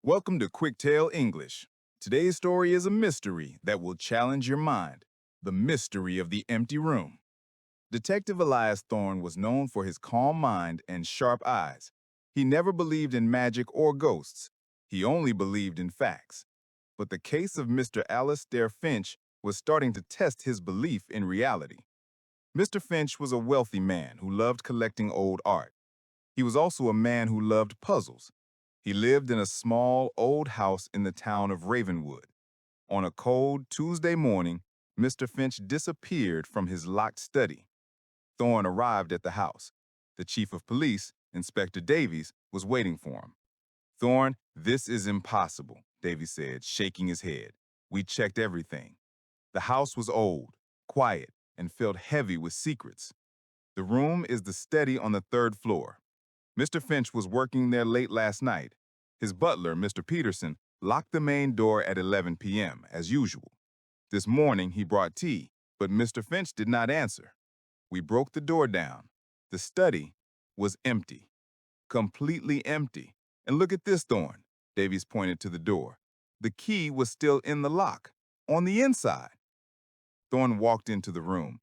Welcome to QuickTale English. Today's story is a mystery that will challenge your mind. The mystery of the empty room. Detective Elias Thorne was known for his calm mind and sharp eyes. He never believed in magic or ghosts. He only believed in facts. But the case of Mr. Alistair Finch was starting to test his belief in reality. Mr. Finch was a wealthy man who loved collecting old art. He was also a man who loved puzzles. He lived in a small, old house in the town of Ravenwood. On a cold Tuesday morning, Mr. Finch disappeared from his locked study. Thorne arrived at the house. The chief of police, Inspector Davies, was waiting for him. "Thorne, this is impossible," Davies said, shaking his head. "We checked everything." The house was old, quiet, and felt heavy with secrets. The room is the study on the third floor. Mr. Finch was working there late last night. His butler, Mr. Peterson, locked the main door at 11 p.m., as usual. This morning he brought tea, but Mr. Finch did not answer. We broke the door down. The study was empty, completely empty. And look at this, Thorne. Davies pointed to the door. The key was still in the lock, on the inside. Thorne walked into the room.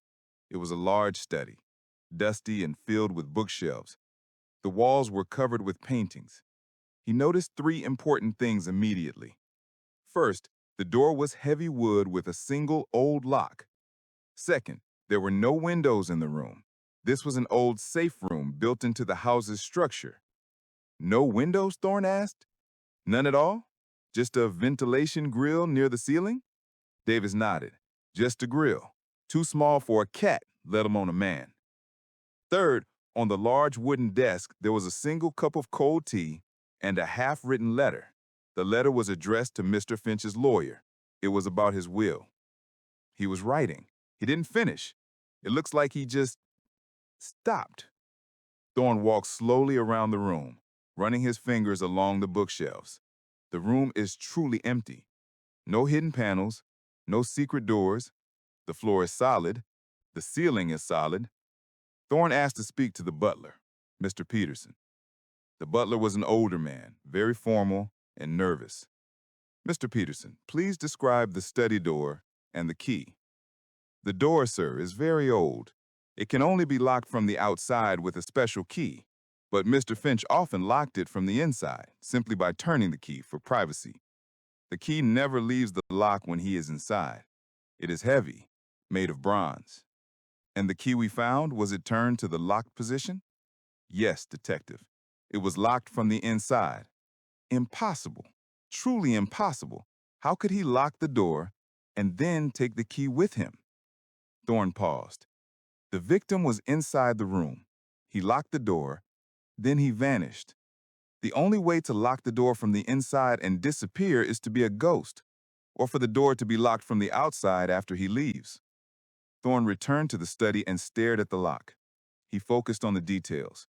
It was a large study, dusty and filled with bookshelves. The walls were covered with paintings. He noticed three important things immediately. First, the door was heavy wood with a single old lock. Second, there were no windows in the room. This was an old safe room built into the house's structure. "No windows?" Thorne asked. "None at all? Just a ventilation grill near the ceiling?" Davis nodded. "Just a grill. Too small for a cat, let alone a man." Third, on the large wooden desk, there was a single cup of cold tea and a half-written letter. The letter was addressed to Mr. Finch's lawyer. It was about his will. He was writing. He didn't finish. It looks like he just stopped. Thorne walked slowly around the room, running his fingers along the bookshelves. The room is truly empty. No hidden panels, no secret doors. The floor is solid. The ceiling is solid. Thorne asked to speak to the butler, Mr. Peterson. The butler was an older man, very formal and nervous. "Mr. Peterson, please describe the study door and the key." "The door, sir, is very old. It can only be locked from the outside with a special key, but Mr. Finch often locked it from the inside, simply by turning the key for privacy. The key never leaves the lock when he is inside. It is heavy, made of bronze." "And the key we found, was it turned to the locked position?" "Yes, detective. It was locked from the inside." "Impossible. Truly impossible. How could he lock the door and then take the key with him?" Thorne paused. "The victim was inside the room. He locked the door, then he vanished. The only way to lock the door from the inside and disappear is to be a ghost, or for the door to be locked from the outside after he leaves." Thorne returned to the study and stared at the lock. He focused on the details.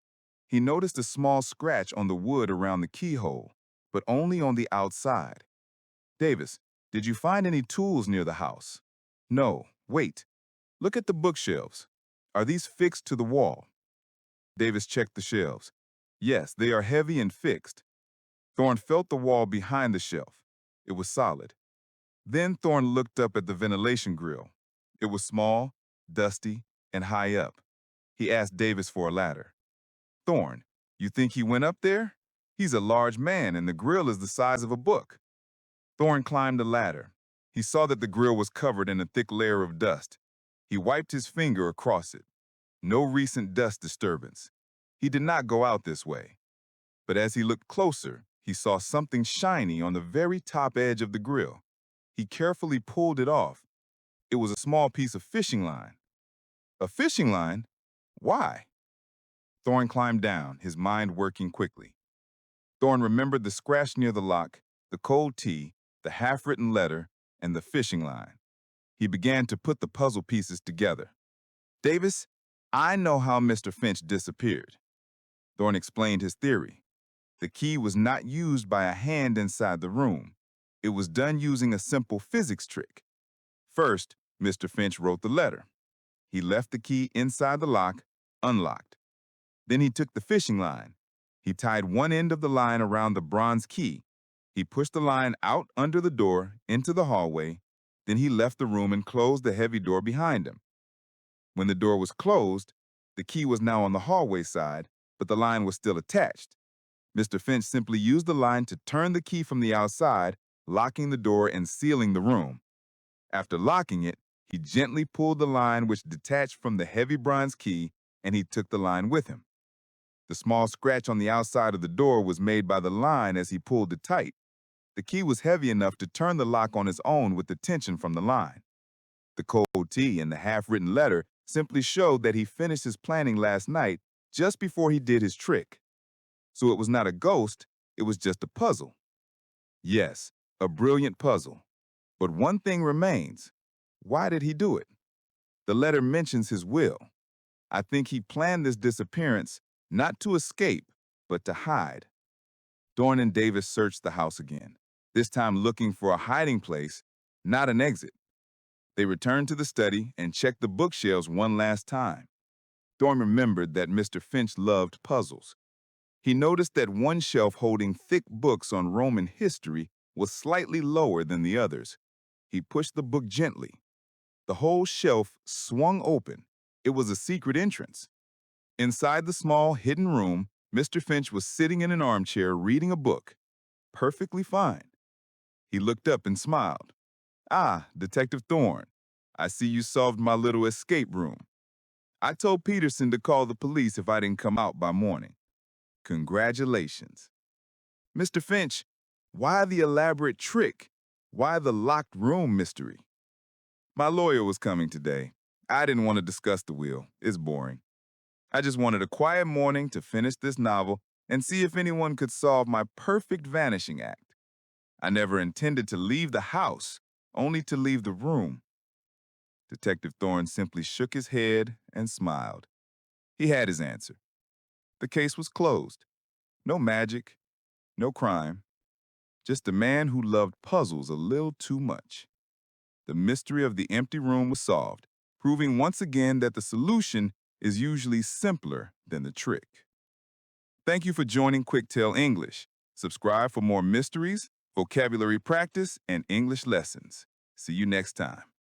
He noticed a small scratch on the wood around the keyhole, but only on the outside. "Davis, did you find any tools near the house?" "No. Wait. Look at the bookshelves. Are these fixed to the wall?" Davis checked the shelves. "Yes, they are heavy and fixed." Thorne felt the wall behind the shelf. It was solid. Then Thorne looked up at the ventilation grill. It was small, dusty, and high up. He asked Davis for a ladder. "Thorne, you think he went up there? He's a large man and the grill is the size of a book." Thorne climbed the ladder. He saw that the grill was covered in a thick layer of dust. He wiped his finger across it. No recent dust disturbance. He did not go out this way. But as he looked closer, he saw something shiny on the very top edge of the grill. He carefully pulled it off. It was a small piece of fishing line. "A fishing line? Why?" Thorne climbed down, his mind working quickly. Thorne remembered the scratch near the lock, the cold tea, the half-written letter, and the fishing line. He began to put the puzzle pieces together. "Davis, I know how Mr. Finch disappeared." Thorne explained his theory. The key was not used by a hand inside the room. It was done using a simple physics trick. First, Mr. Finch wrote the letter. He left the key inside the lock, unlocked. Then he took the fishing line. He tied one end of the line around the bronze key. He pushed the line out under the door into the hallway, then he left the room and closed the heavy door behind him. When the door was closed, the key was now on the hallway side, but the line was still attached. Mr. Finch simply used the line to turn the key from the outside, locking the door and sealing the room. After locking it, he gently pulled the line which detached from the heavy bronze key, and he took the line with him. The small scratch on the outside of the door was made by the line as he pulled it tight. The key was heavy enough to turn the lock on its own with the tension from the line. The cold tea and the half-written letter simply showed that he finished his planning last night just before he did his trick. So it was not a ghost, it was just a puzzle. Yes, a brilliant puzzle. But one thing remains. Why did he do it? The letter mentions his will. I think he planned this disappearance not to escape, but to hide. Thorne and Davis searched the house again, this time looking for a hiding place, not an exit. They returned to the study and checked the bookshelves one last time. Thorne remembered that Mr. Finch loved puzzles. He noticed that one shelf holding thick books on Roman history was slightly lower than the others. He pushed the book gently. The whole shelf swung open. It was a secret entrance. Inside the small, hidden room, Mr. Finch was sitting in an armchair reading a book. Perfectly fine. He looked up and smiled. "Ah, Detective Thorne, I see you solved my little escape room. I told Peterson to call the police if I didn't come out by morning. Congratulations." "Mr. Finch, why the elaborate trick? Why the locked room mystery?" "My lawyer was coming today. I didn't want to discuss the will. It's boring. I just wanted a quiet morning to finish this novel and see if anyone could solve my perfect vanishing act. I never intended to leave the house, only to leave the room." Detective Thorne simply shook his head and smiled. He had his answer. The case was closed. No magic, no crime. Just a man who loved puzzles a little too much. The mystery of the empty room was solved, proving once again that the solution is usually simpler than the trick. Thank you for joining QuickTale English. Subscribe for more mysteries, vocabulary practice, and English lessons. See you next time.